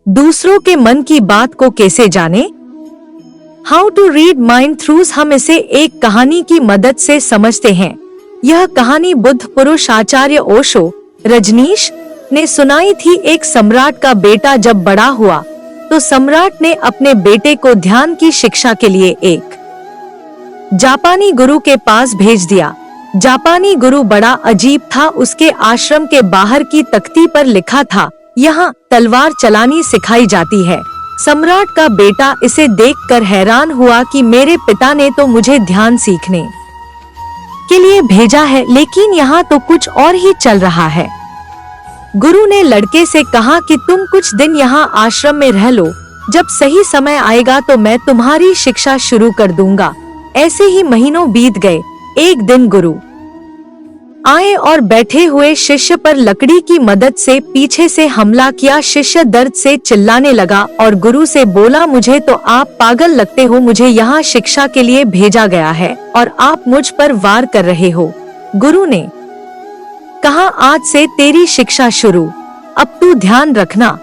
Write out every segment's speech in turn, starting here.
दूसरों के मन की बात को कैसे जाने? हाउ टू रीड माइंड थ्रूज हम इसे एक कहानी की मदद से समझते हैं। यह कहानी बुद्ध पुरुष आचार्य ओशो रजनीश ने सुनाई थी। एक सम्राट का बेटा जब बड़ा हुआ तो सम्राट ने अपने बेटे को ध्यान की शिक्षा के लिए एक जापानी गुरु के पास भेज दिया। जापानी गुरु बड़ा अजीब था। उसके आश्रम के बाहर की तख्ती पर लिखा था, यहाँ तलवार चलानी सिखाई जाती है। सम्राट का बेटा इसे देखकर हैरान हुआ कि मेरे पिता ने तो मुझे ध्यान सीखने के लिए भेजा है, लेकिन यहाँ तो कुछ और ही चल रहा है। गुरु ने लड़के से कहा कि तुम कुछ दिन यहाँ आश्रम में रह लो, जब सही समय आएगा तो मैं तुम्हारी शिक्षा शुरू कर दूंगा। ऐसे ही महीनों बीत गए। एक दिन गुरु आए और बैठे हुए शिष्य पर लकड़ी की मदद से पीछे से हमला किया। शिष्य दर्द से चिल्लाने लगा और गुरु से बोला, मुझे तो आप पागल लगते हो। मुझे यहाँ शिक्षा के लिए भेजा गया है और आप मुझ पर वार कर रहे हो। गुरु ने कहा, आज से तेरी शिक्षा शुरू। अब तू ध्यान रखना,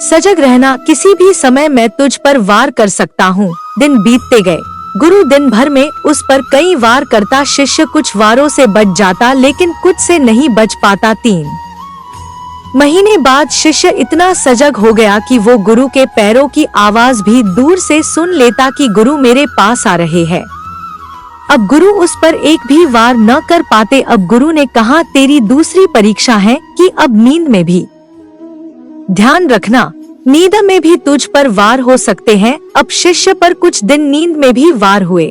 सजग रहना, किसी भी समय मैं तुझ पर वार कर सकता हूँ। दिन बीतते गए। गुरु दिन भर में उस पर कई वार करता। शिष्य कुछ वारों से बच जाता, लेकिन कुछ से नहीं बच पाता। 3 महीने बाद शिष्य इतना सजग हो गया कि वो गुरु के पैरों की आवाज भी दूर से सुन लेता कि गुरु मेरे पास आ रहे हैं। अब गुरु उस पर एक भी वार न कर पाते। अब गुरु ने कहा, तेरी दूसरी परीक्षा है कि अब नींद में भी ध्यान रखना। नींद में भी तुझ पर वार हो सकते हैं। अब शिष्य पर कुछ दिन नींद में भी वार हुए,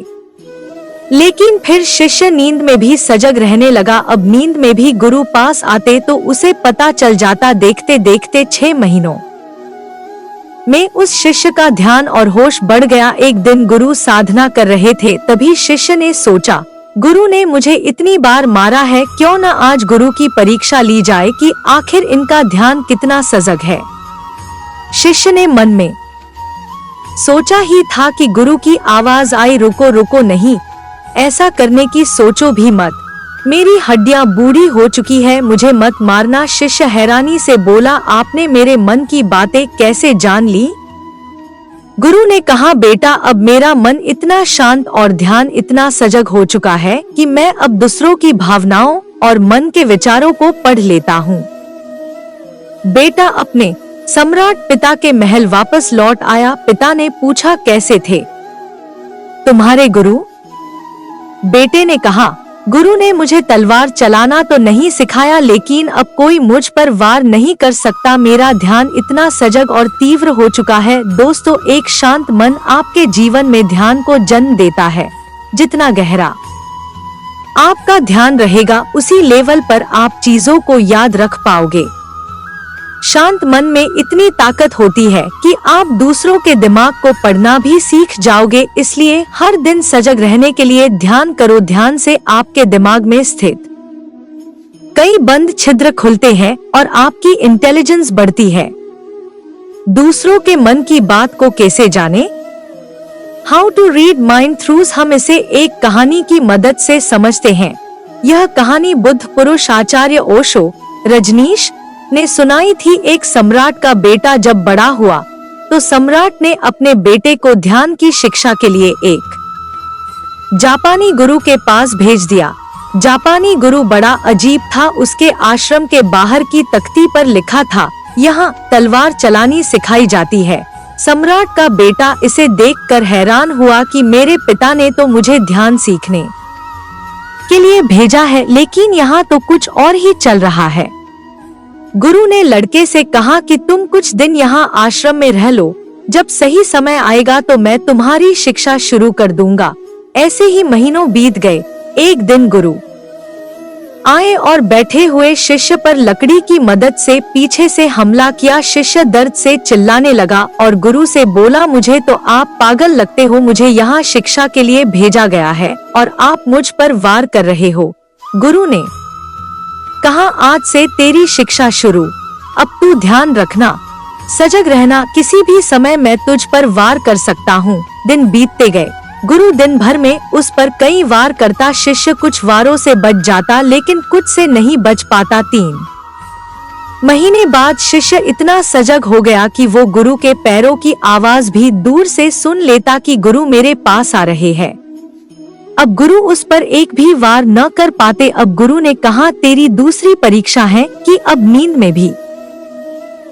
लेकिन फिर शिष्य नींद में भी सजग रहने लगा। अब नींद में भी गुरु पास आते तो उसे पता चल जाता। देखते देखते 6 महीनों में उस शिष्य का ध्यान और होश बढ़ गया। एक दिन गुरु साधना कर रहे थे, तभी शिष्य ने सोचा, गुरु ने मुझे इतनी बार मारा है, क्यों न आज गुरु की परीक्षा ली जाए कि आखिर इनका ध्यान कितना सजग है। शिष्य ने मन में सोचा ही था कि गुरु की आवाज आई, रुको रुको, नहीं ऐसा करने की सोचो भी मत। मेरी हड्डियां बूढ़ी हो चुकी है, मुझे मत मारना। शिष्य हैरानी से बोला, आपने मेरे मन की बातें कैसे जान ली? गुरु ने कहा, बेटा अब मेरा मन इतना शांत और ध्यान इतना सजग हो चुका है कि मैं अब दूसरों की भावनाओं और मन के विचारों को पढ़ लेता हूँ। बेटा अपने सम्राट पिता के महल वापस लौट आया। पिता ने पूछा, कैसे थे तुम्हारे गुरु? बेटे ने कहा, गुरु ने मुझे तलवार चलाना तो नहीं सिखाया, लेकिन अब कोई मुझ पर वार नहीं कर सकता। मेरा ध्यान इतना सजग और तीव्र हो चुका है। दोस्तों, एक शांत मन आपके जीवन में ध्यान को जन्म देता है। जितना गहरा आपका ध्यान रहेगा, उसी लेवल पर आप चीजों को याद रख पाओगे। शांत मन में इतनी ताकत होती है कि आप दूसरों के दिमाग को पढ़ना भी सीख जाओगे। इसलिए हर दिन सजग रहने के लिए ध्यान करो। ध्यान से आपके दिमाग में स्थित कई बंद छिद्र खुलते हैं और आपकी इंटेलिजेंस बढ़ती है। दूसरों के मन की बात को कैसे जाने? हाउ टू रीड माइंड थ्रूज हम इसे एक कहानी की मदद से समझते हैं। यह कहानी बुद्ध पुरुष आचार्य ओशो रजनीश ने सुनाई थी। एक सम्राट का बेटा जब बड़ा हुआ तो सम्राट ने अपने बेटे को ध्यान की शिक्षा के लिए एक जापानी गुरु के पास भेज दिया। जापानी गुरु बड़ा अजीब था। उसके आश्रम के बाहर की तख्ती पर लिखा था, यहाँ तलवार चलानी सिखाई जाती है। सम्राट का बेटा इसे देखकर हैरान हुआ कि मेरे पिता ने तो मुझे ध्यान सीखने के लिए भेजा है, लेकिन यहाँ तो कुछ और ही चल रहा है। गुरु ने लड़के से कहा कि तुम कुछ दिन यहाँ आश्रम में रह लो, जब सही समय आएगा तो मैं तुम्हारी शिक्षा शुरू कर दूंगा। ऐसे ही महीनों बीत गए। एक दिन गुरु आए और बैठे हुए शिष्य पर लकड़ी की मदद से पीछे से हमला किया। शिष्य दर्द से चिल्लाने लगा और गुरु से बोला, मुझे तो आप पागल लगते हो। मुझे यहाँ शिक्षा के लिए भेजा गया है और आप मुझ पर वार कर रहे हो। गुरु ने कहा, आज से तेरी शिक्षा शुरू। अब तू ध्यान रखना, सजग रहना, किसी भी समय मैं तुझ पर वार कर सकता हूँ। दिन बीतते गए। गुरु दिन भर में उस पर कई वार करता। शिष्य कुछ वारों से बच जाता, लेकिन कुछ से नहीं बच पाता। 3 महीने बाद शिष्य इतना सजग हो गया कि वो गुरु के पैरों की आवाज भी दूर से सुन लेता कि गुरु मेरे पास आ रहे हैं। अब गुरु उस पर एक भी वार न कर पाते। अब गुरु ने कहा, तेरी दूसरी परीक्षा है कि अब नींद में भी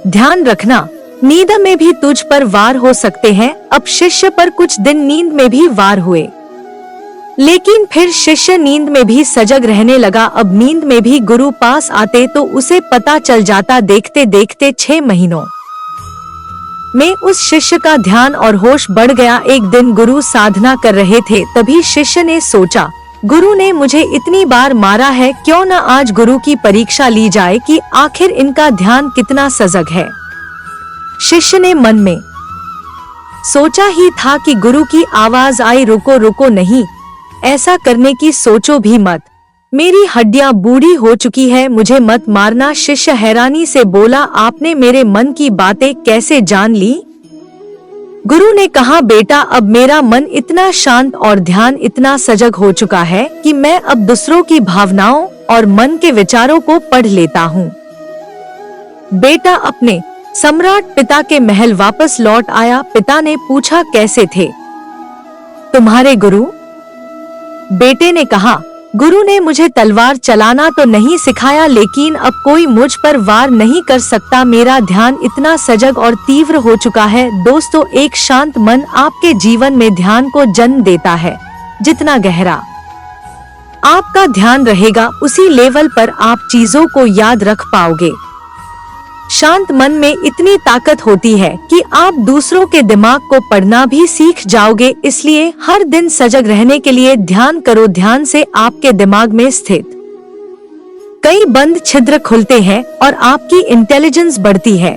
ध्यान रखना, नींद में भी तुझ पर वार हो सकते हैं। अब शिष्य पर कुछ दिन नींद में भी वार हुए, लेकिन फिर शिष्य नींद में भी सजग रहने लगा। अब नींद में भी गुरु पास आते तो उसे पता चल जाता। देखते देखते 6 महीनों में उस शिष्य का ध्यान और होश बढ़ गया। एक दिन गुरु साधना कर रहे थे, तभी शिष्य ने सोचा, गुरु ने मुझे इतनी बार मारा है, क्यों न आज गुरु की परीक्षा ली जाए कि आखिर इनका ध्यान कितना सजग है। शिष्य ने मन में सोचा ही था कि गुरु की आवाज आई, रुको रुको, नहीं ऐसा करने की सोचो भी मत, मेरी हड्डियां बूढ़ी हो चुकी है, मुझे मत मारना। शिष्य हैरानी से बोला, आपने मेरे मन की बातें कैसे जान ली? गुरु ने कहा, बेटा अब मेरा मन इतना शांत और ध्यान इतना सजग हो चुका है कि मैं अब दूसरों की भावनाओं और मन के विचारों को पढ़ लेता हूँ। बेटा अपने सम्राट पिता के महल वापस लौट आया। पिता ने पूछा, कैसे थे तुम्हारे गुरु? बेटे ने कहा, गुरु ने मुझे तलवार चलाना तो नहीं सिखाया, लेकिन अब कोई मुझ पर वार नहीं कर सकता, मेरा ध्यान इतना सजग और तीव्र हो चुका है। दोस्तों, एक शांत मन आपके जीवन में ध्यान को जन्म देता है। जितना गहरा आपका ध्यान रहेगा, उसी लेवल पर आप चीजों को याद रख पाओगे। शांत मन में इतनी ताकत होती है कि आप दूसरों के दिमाग को पढ़ना भी सीख जाओगे। इसलिए हर दिन सजग रहने के लिए ध्यान करो। ध्यान से आपके दिमाग में स्थित कई बंद छिद्र खुलते हैं और आपकी इंटेलिजेंस बढ़ती है।